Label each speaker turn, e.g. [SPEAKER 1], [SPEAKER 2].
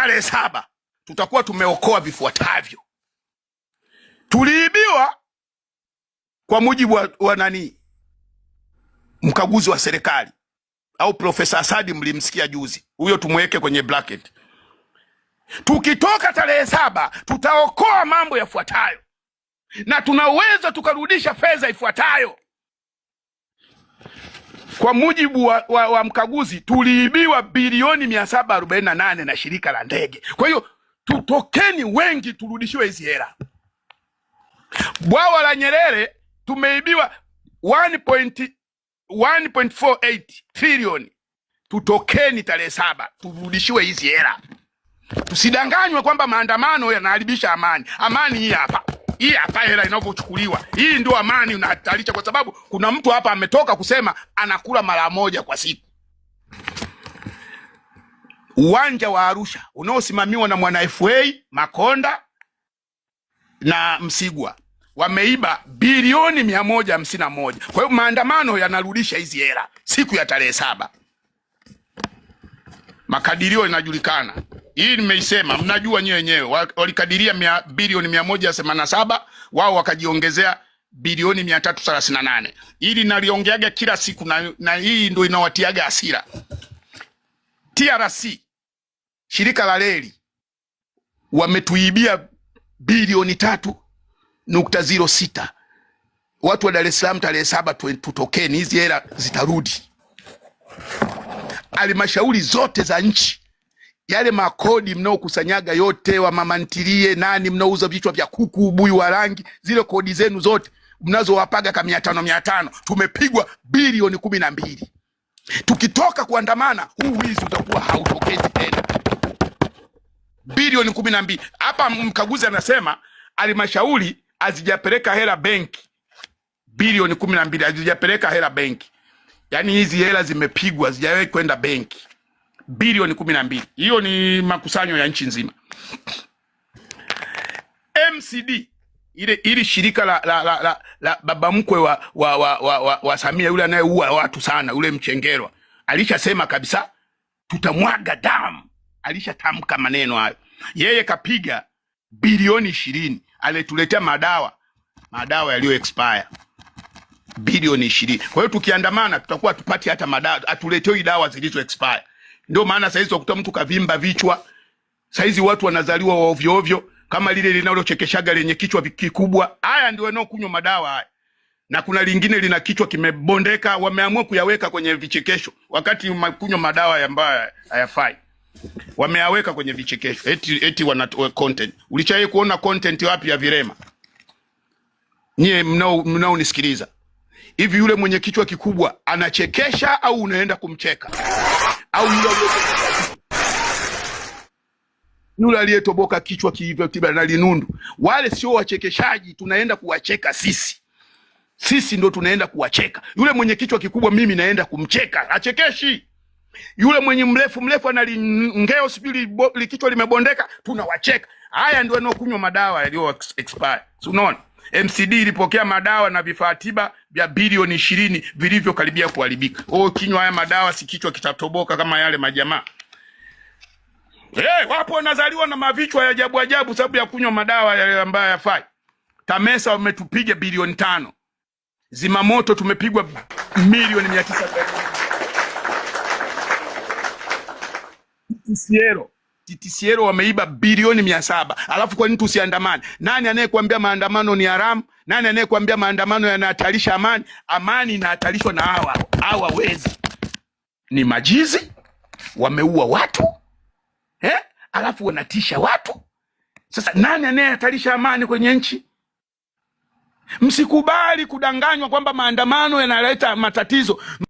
[SPEAKER 1] tarehe 7 tutakuwa tumeokoa vifuatavyo. Tuliibiwa kwa mujibu wa nani, mkaguzi wa serikali au Profesa Asadi, mlimsikia juzi, huyo tumweke kwenye bracket. Tukitoka tarehe 7 tutaokoa mambo yafuatayo, na tunaweza tukarudisha fedha ifuatayo. Kwa mujibu wa mkaguzi tuliibiwa bilioni 748 na shirika la ndege. Kwa hiyo tutokeni wengi turudishiwe hizi hela. Bwawa la Nyerere tumeibiwa 1.48 trillion. Tutokeni tarehe 7 turudishiwe hizi hela. Tusidanganywe kwamba maandamano yanaharibisha amani. Amani hii hapa. Hii hapa hela inavyochukuliwa. Hii ndio amani unahatarisha, kwa sababu kuna mtu hapa ametoka kusema anakula mara moja kwa siku. Uwanja wa Arusha unaosimamiwa na mwana FA Makonda na Msigwa wameiba bilioni 151. Kwa hiyo maandamano yanarudisha hizi hela siku ya tarehe 7. Makadirio yanajulikana. Hii nimeisema, mnajua nyewe wenyewe. Walikadiria bilioni 187, wao wakajiongezea bilioni 338. Hili naliongeaga kila siku na hii ndio inawatiaga hasira. TRC, shirika la reli, wametuibia bilioni 3.06. Watu wa Dar es Salaam tarehe 7 tutokeni, hizi hela zitarudi. Halmashauri zote za nchi, yale makodi mnaokusanyaga yote, wa mama ntilie, nani mnaouza vichwa vya kuku, buyu wa rangi, zile kodi zenu zote mnazowapaga kama 500 tumepigwa bilioni 12. Tukitoka kuandamana, huu wizi utakuwa hautokezi tena. Bilioni 12. Hapa mkaguzi anasema halmashauri hazijapeleka hela benki. Bilioni 12 hazijapeleka hela benki. Yaani hizi hela zimepigwa, hazijawahi kwenda benki. Bilioni 12. Hiyo ni makusanyo ya nchi nzima. MCD, ili shirika la baba mkwe wa Samia, yule anayeua watu sana, yule Mchengerwa, alishasema kabisa tutamwaga damu. Alishatamka maneno hayo. Yeye kapiga bilioni 20, alituletea madawa yaliyo expire. Bilioni 20. Kwa hiyo tukiandamana tutakuwa tupati hata madawa, atuletei dawa zilizo expire. Ndio maana saizi ukuta mtu kavimba vichwa. Saizi watu wanazaliwa ovyo ovyo, kama lile linalochekeshaga lenye kichwa kikubwa. Haya ndio wanaokunywa madawa haya. Na kuna lingine lina kichwa kimebondeka, wameamua kuyaweka kwenye vichekesho wakati kunywa madawa ambayo hayafai. Wameyaweka kwenye vichekesho. Eti wana content. Ulichaye kuona content wapi ya Virema? Nyie mnao nisikiliza. Hivi yule mwenye kichwa kikubwa anachekesha au unaenda kumcheka? Au yule aliyetoboka kichwa kivyo tiba na linundu, wale sio wachekeshaji, tunaenda kuwacheka sisi. Sisi ndo tunaenda kuwacheka. Yule mwenye kichwa kikubwa mimi naenda kumcheka, achekeshi. Yule mwenye mrefu analingeo sijui kichwa limebondeka, tunawacheka. Haya ndio wanaokunywa madawa yaliyo expire. Unaona? MCD ilipokea madawa na vifaa tiba vya bilioni 20 vilivyokaribia kuharibika. Kinywa haya madawa si kichwa kitatoboka kama yale majamaa. Wapo wanazaliwa na mavichwa ya ajabu ajabu sababu ya kunywa madawa yale ambayo hayafai. TAMESA wametupige bilioni 5. Zimamoto tumepigwa milioni 900. TTCL wameiba bilioni 700. Alafu kwa nini tusiandamane? Nani anayekuambia maandamano ni haramu? Nani anayekuambia maandamano yanahatarisha amani? Amani inahatarishwa na hawa wezi. Ni majizi, wameua watu. Alafu wanatisha watu. Sasa nani anayehatarisha amani kwenye nchi? Msikubali kudanganywa kwamba maandamano yanaleta matatizo.